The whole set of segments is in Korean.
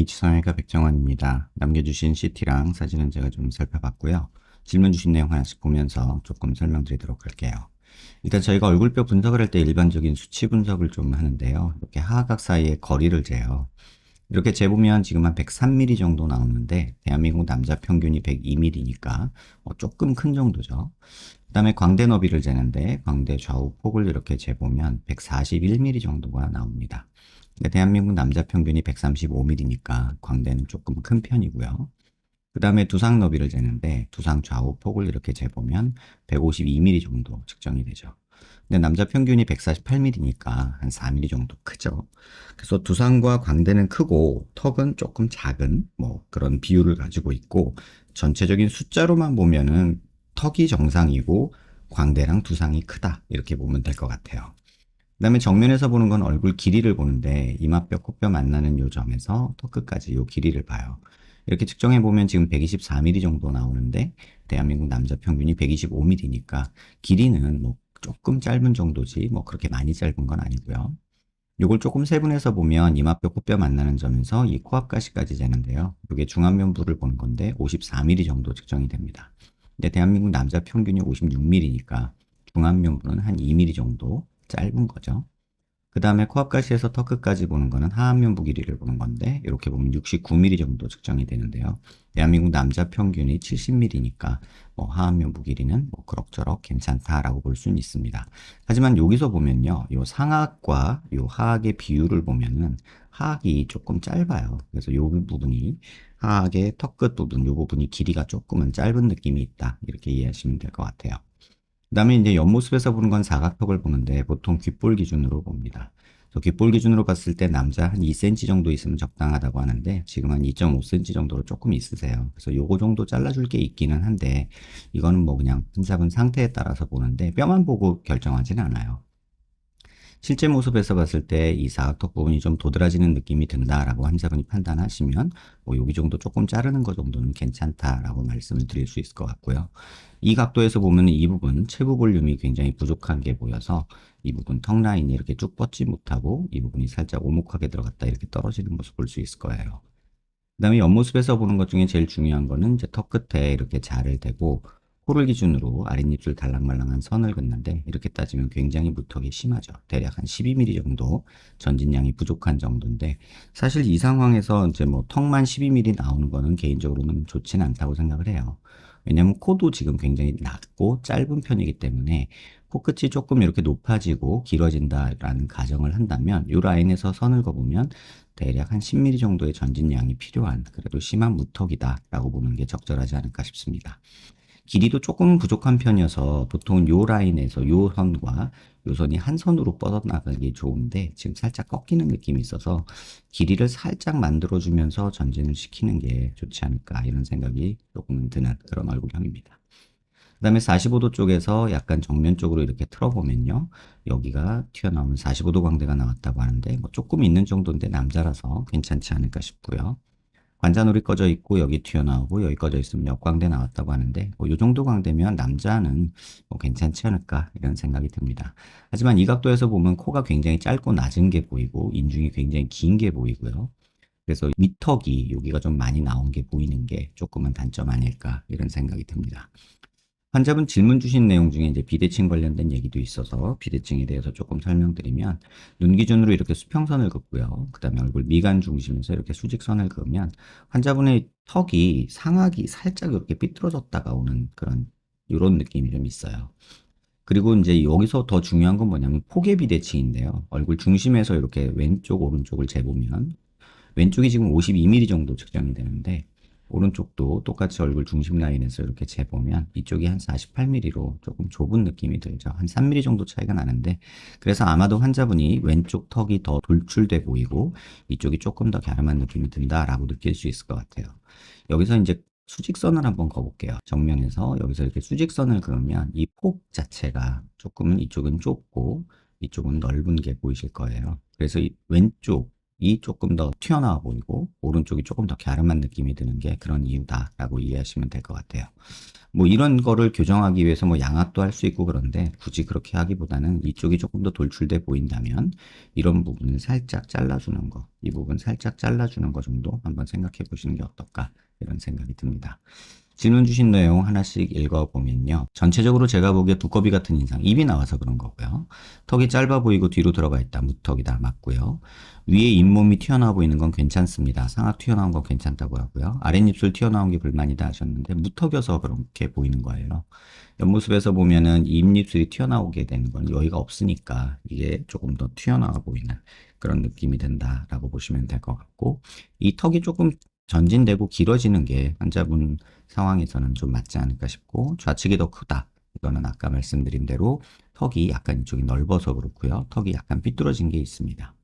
H성형외과 백정원입니다. 남겨주신 CT랑 사진은 제가 좀 살펴봤고요. 질문 주신 내용 하나씩 보면서 조금 설명드리도록 할게요. 일단 저희가 얼굴뼈 분석을 할 때 일반적인 수치 분석을 좀 하는데요. 이렇게 하악각 사이의 거리를 재요. 이렇게 재보면 지금 한 103mm 정도 나오는데 대한민국 남자 평균이 102mm니까 조금 큰 정도죠. 그 다음에 광대 너비를 재는데 광대 좌우 폭을 이렇게 재보면 141mm 정도가 나옵니다. 대한민국 남자 평균이 135mm니까 광대는 조금 큰 편이고요. 그 다음에 두상 너비를 재는데 두상 좌우 폭을 이렇게 재보면 152mm 정도 측정이 되죠. 근데 남자 평균이 148mm니까 한 4mm 정도 크죠. 그래서 두상과 광대는 크고 턱은 조금 작은 뭐 그런 비율을 가지고 있고, 전체적인 숫자로만 보면은 턱이 정상이고 광대랑 두상이 크다 이렇게 보면 될 것 같아요. 그 다음에 정면에서 보는 건 얼굴 길이를 보는데 이마뼈, 코뼈 만나는 요 점에서 턱 끝까지 요 길이를 봐요. 이렇게 측정해 보면 지금 124mm 정도 나오는데 대한민국 남자 평균이 125mm니까 길이는 뭐 조금 짧은 정도지 뭐 그렇게 많이 짧은 건 아니고요. 요걸 조금 세분해서 보면 이마뼈, 코뼈 만나는 점에서 이 코앞가시까지 재는데요. 이게 중안면부를 보는 건데 54mm 정도 측정이 됩니다. 근데 대한민국 남자 평균이 56mm니까 중안면부는 한 2mm 정도 짧은 거죠. 그 다음에 코앞가시에서 턱 끝까지 보는 거는 하안면부 길이를 보는 건데 이렇게 보면 69mm 정도 측정이 되는데요. 대한민국 남자 평균이 70mm니까 뭐 하안면부 길이는 뭐 그럭저럭 괜찮다라고 볼 수는 있습니다. 하지만 여기서 보면요, 요 상악과 요 하악의 비율을 보면은 하악이 조금 짧아요. 그래서 요 부분이 하악의 턱 끝 부분, 요 부분이 길이가 조금은 짧은 느낌이 있다, 이렇게 이해하시면 될 것 같아요. 그 다음에 이제 옆모습에서 보는 건 사각턱을 보는데 보통 귓볼 기준으로 봅니다. 귓볼 기준으로 봤을 때 남자 한 2cm 정도 있으면 적당하다고 하는데 지금 한 2.5cm 정도로 조금 있으세요. 그래서 요거 정도 잘라줄 게 있기는 한데 이거는 뭐 그냥 환자분 상태에 따라서 보는데 뼈만 보고 결정하지는 않아요. 실제 모습에서 봤을 때 이 사각턱 부분이 좀 도드라지는 느낌이 든다라고 환자분이 판단하시면 뭐 여기 정도 조금 자르는 거 정도는 괜찮다라고 말씀을 드릴 수 있을 것 같고요. 이 각도에서 보면 이 부분 체부 볼륨이 굉장히 부족한 게 보여서 이 부분 턱 라인이 이렇게 쭉 뻗지 못하고 이 부분이 살짝 오목하게 들어갔다 이렇게 떨어지는 모습 볼 수 있을 거예요. 그 다음에 옆모습에서 보는 것 중에 제일 중요한 거는 이제 턱 끝에 이렇게 자를 대고 코를 기준으로 아랫입술 달랑말랑한 선을 긋는데 이렇게 따지면 굉장히 무턱이 심하죠. 대략 한 12mm 정도 전진량이 부족한 정도인데 사실 이 상황에서 이제 뭐 턱만 12mm 나오는 거는 개인적으로는 좋지는 않다고 생각을 해요. 왜냐면 코도 지금 굉장히 낮고 짧은 편이기 때문에 코끝이 조금 이렇게 높아지고 길어진다라는 가정을 한다면 이 라인에서 선을 그어보면 대략 한 10mm 정도의 전진량이 필요한 그래도 심한 무턱이다라고 보는 게 적절하지 않을까 싶습니다. 길이도 조금 부족한 편이어서 보통 요 라인에서 요 선과 요 선이 한 선으로 뻗어나가기 좋은데 지금 살짝 꺾이는 느낌이 있어서 길이를 살짝 만들어주면서 전진을 시키는 게 좋지 않을까 이런 생각이 조금 드는 그런 얼굴형입니다. 그 다음에 45도 쪽에서 약간 정면 쪽으로 이렇게 틀어보면요. 여기가 튀어나오는 45도 광대가 나왔다고 하는데 뭐 조금 있는 정도인데 남자라서 괜찮지 않을까 싶고요. 관자놀이 꺼져 있고 여기 튀어나오고 여기 꺼져 있으면 역광대 나왔다고 하는데 뭐 이 정도 광대면 남자는 뭐 괜찮지 않을까 이런 생각이 듭니다. 하지만 이 각도에서 보면 코가 굉장히 짧고 낮은 게 보이고 인중이 굉장히 긴 게 보이고요. 그래서 밑턱이 여기가 좀 많이 나온 게 보이는 게 조금은 단점 아닐까 이런 생각이 듭니다. 환자분 질문 주신 내용 중에 이제 비대칭 관련된 얘기도 있어서 비대칭에 대해서 조금 설명드리면 눈 기준으로 이렇게 수평선을 긋고요. 그 다음에 얼굴 미간 중심에서 이렇게 수직선을 그으면 환자분의 턱이 상악이 살짝 이렇게 삐뚤어졌다가 오는 그런 이런 느낌이 좀 있어요. 그리고 이제 여기서 더 중요한 건 뭐냐면 포개 비대칭인데요. 얼굴 중심에서 이렇게 왼쪽 오른쪽을 재보면 왼쪽이 지금 52mm 정도 측정이 되는데 오른쪽도 똑같이 얼굴 중심 라인에서 이렇게 재보면 이쪽이 한 48mm로 조금 좁은 느낌이 들죠. 한 3mm 정도 차이가 나는데 그래서 아마도 환자분이 왼쪽 턱이 더 돌출돼 보이고 이쪽이 조금 더 갸름한 느낌이 든다라고 느낄 수 있을 것 같아요. 여기서 이제 수직선을 한번 그어볼게요. 정면에서 여기서 이렇게 수직선을 그으면 이 폭 자체가 조금은 이쪽은 좁고 이쪽은 넓은 게 보이실 거예요. 그래서 이 왼쪽 조금 더 튀어나와 보이고 오른쪽이 조금 더 갸름한 느낌이 드는 게 그런 이유다라고 이해하시면 될 것 같아요. 뭐 이런 거를 교정하기 위해서 뭐 양압도 할 수 있고 그런데 굳이 그렇게 하기보다는 이쪽이 조금 더 돌출돼 보인다면 이런 부분을 살짝 잘라주는 거, 이 부분 살짝 잘라주는 거 정도 한번 생각해 보시는 게 어떨까 이런 생각이 듭니다. 질문 주신 내용 하나씩 읽어보면요. 전체적으로 제가 보기에 두꺼비 같은 인상, 입이 나와서 그런 거고요. 턱이 짧아 보이고 뒤로 들어가 있다. 무턱이다. 맞고요. 위에 잇몸이 튀어나와 보이는 건 괜찮습니다. 상악 튀어나온 건 괜찮다고 하고요. 아랫입술 튀어나온 게 불만이다 하셨는데 무턱여서 그렇게 보이는 거예요. 옆모습에서 보면은 입입술이 튀어나오게 되는 건 여기가 없으니까 이게 조금 더 튀어나와 보이는 그런 느낌이 든다라고 보시면 될 것 같고, 이 턱이 조금 전진되고 길어지는 게 환자분 상황에서는 좀 맞지 않을까 싶고, 좌측이 더 크다. 이거는 아까 말씀드린 대로 턱이 약간 이쪽이 넓어서 그렇고요. 턱이 약간 삐뚤어진 게 있습니다.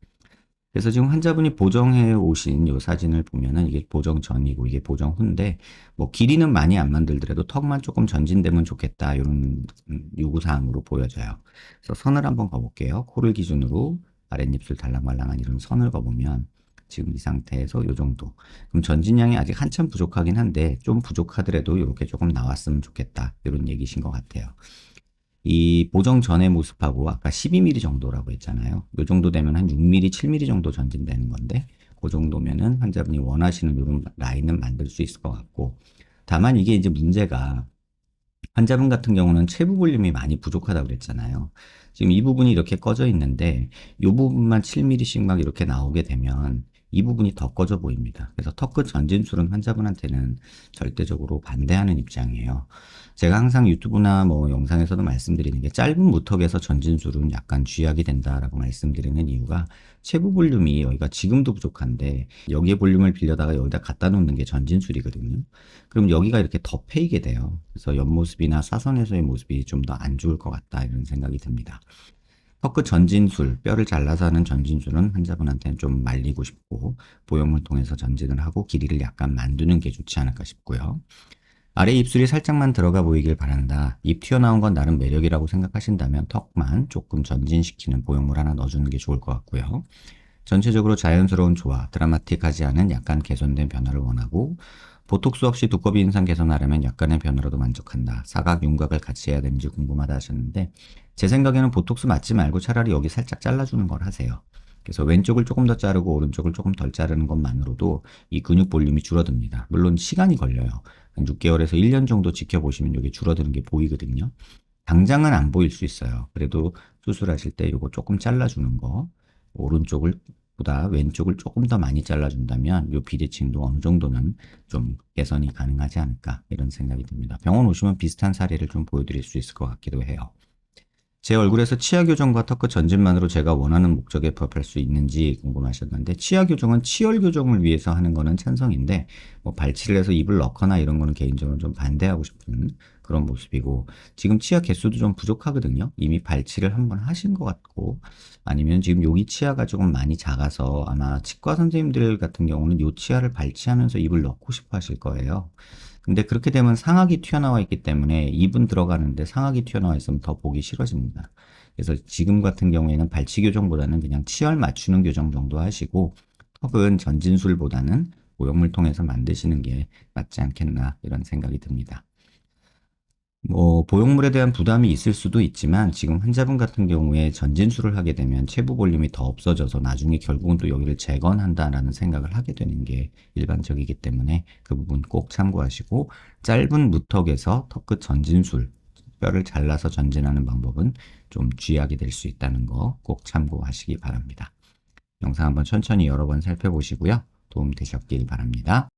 그래서 지금 환자분이 보정해 오신 이 사진을 보면은 이게 보정 전이고 이게 보정 후인데, 뭐 길이는 많이 안 만들더라도 턱만 조금 전진되면 좋겠다 이런 요구사항으로 보여져요. 그래서 선을 한번 그어볼게요. 코를 기준으로 아랫입술 달랑말랑한 이런 선을 그어보면 지금 이 상태에서 이 정도. 그럼 전진량이 아직 한참 부족하긴 한데 좀 부족하더라도 이렇게 조금 나왔으면 좋겠다 이런 얘기신 것 같아요. 이 보정 전의 모습하고 아까 12mm 정도라고 했잖아요. 이 정도 되면 한 6mm, 7mm 정도 전진되는 건데 그 정도면은 환자분이 원하시는 이런 라인은 만들 수 있을 것 같고, 다만 이게 이제 문제가 환자분 같은 경우는 체부 볼륨이 많이 부족하다고 그랬잖아요. 지금 이 부분이 이렇게 꺼져 있는데 이 부분만 7mm씩 막 이렇게 나오게 되면 이 부분이 더 꺼져 보입니다. 그래서 턱끝 전진술은 환자분한테는 절대적으로 반대하는 입장이에요. 제가 항상 유튜브나 뭐 영상에서도 말씀드리는 게 짧은 무턱에서 전진술은 약간 쥐약이 된다라고 말씀드리는 이유가 체부 볼륨이 여기가 지금도 부족한데 여기에 볼륨을 빌려다가 여기다 갖다 놓는 게 전진술이거든요. 그럼 여기가 이렇게 더 패이게 돼요. 그래서 옆모습이나 사선에서의 모습이 좀 더 안 좋을 것 같다 이런 생각이 듭니다. 턱끝 전진술, 뼈를 잘라서 하는 전진술은 환자분한테는 좀 말리고 싶고 보형물 통해서 전진을 하고 길이를 약간 만드는 게 좋지 않을까 싶고요. 아래 입술이 살짝만 들어가 보이길 바란다. 입 튀어나온 건 나름 매력이라고 생각하신다면 턱만 조금 전진시키는 보형물 하나 넣어주는 게 좋을 것 같고요. 전체적으로 자연스러운 조화, 드라마틱하지 않은 약간 개선된 변화를 원하고, 보톡스 없이 두꺼비 인상 개선하려면 약간의 변화로도 만족한다. 사각, 윤곽을 같이 해야 되는지 궁금하다 하셨는데, 제 생각에는 보톡스 맞지 말고 차라리 여기 살짝 잘라주는 걸 하세요. 그래서 왼쪽을 조금 더 자르고 오른쪽을 조금 덜 자르는 것만으로도 이 근육 볼륨이 줄어듭니다. 물론 시간이 걸려요. 한 6개월에서 1년 정도 지켜보시면 여기 줄어드는 게 보이거든요. 당장은 안 보일 수 있어요. 그래도 수술하실 때 이거 조금 잘라주는 거, 오른쪽을 보다 왼쪽을 조금 더 많이 잘라준다면 이 비대칭도 어느 정도는 좀 개선이 가능하지 않을까 이런 생각이 듭니다. 병원 오시면 비슷한 사례를 좀 보여드릴 수 있을 것 같기도 해요. 제 얼굴에서 치아 교정과 턱끝 전진만으로 제가 원하는 목적에 부합할 수 있는지 궁금하셨는데, 치아 교정은 치열 교정을 위해서 하는 거는 찬성인데 뭐 발치를 해서 입을 넣거나 이런 거는 개인적으로 좀 반대하고 싶은 그런 모습이고, 지금 치아 개수도 좀 부족하거든요. 이미 발치를 한번 하신 것 같고, 아니면 지금 여기 치아가 조금 많이 작아서 아마 치과 선생님들 같은 경우는 요 치아를 발치하면서 입을 넣고 싶어 하실 거예요. 근데 그렇게 되면 상악이 튀어나와 있기 때문에 입은 들어가는데 상악이 튀어나와 있으면 더 보기 싫어집니다. 그래서 지금 같은 경우에는 발치 교정보다는 그냥 치열 맞추는 교정 정도 하시고, 턱은 전진술보다는 모형물 통해서 만드시는 게 맞지 않겠나 이런 생각이 듭니다. 뭐 보형물에 대한 부담이 있을 수도 있지만 지금 환자분 같은 경우에 전진술을 하게 되면 체부 볼륨이 더 없어져서 나중에 결국은 또 여기를 재건한다라는 생각을 하게 되는 게 일반적이기 때문에 그 부분 꼭 참고하시고, 짧은 무턱에서 턱끝 전진술, 뼈를 잘라서 전진하는 방법은 좀 쥐약이 될 수 있다는 거 꼭 참고하시기 바랍니다. 영상 한번 천천히 여러 번 살펴보시고요. 도움 되셨길 바랍니다.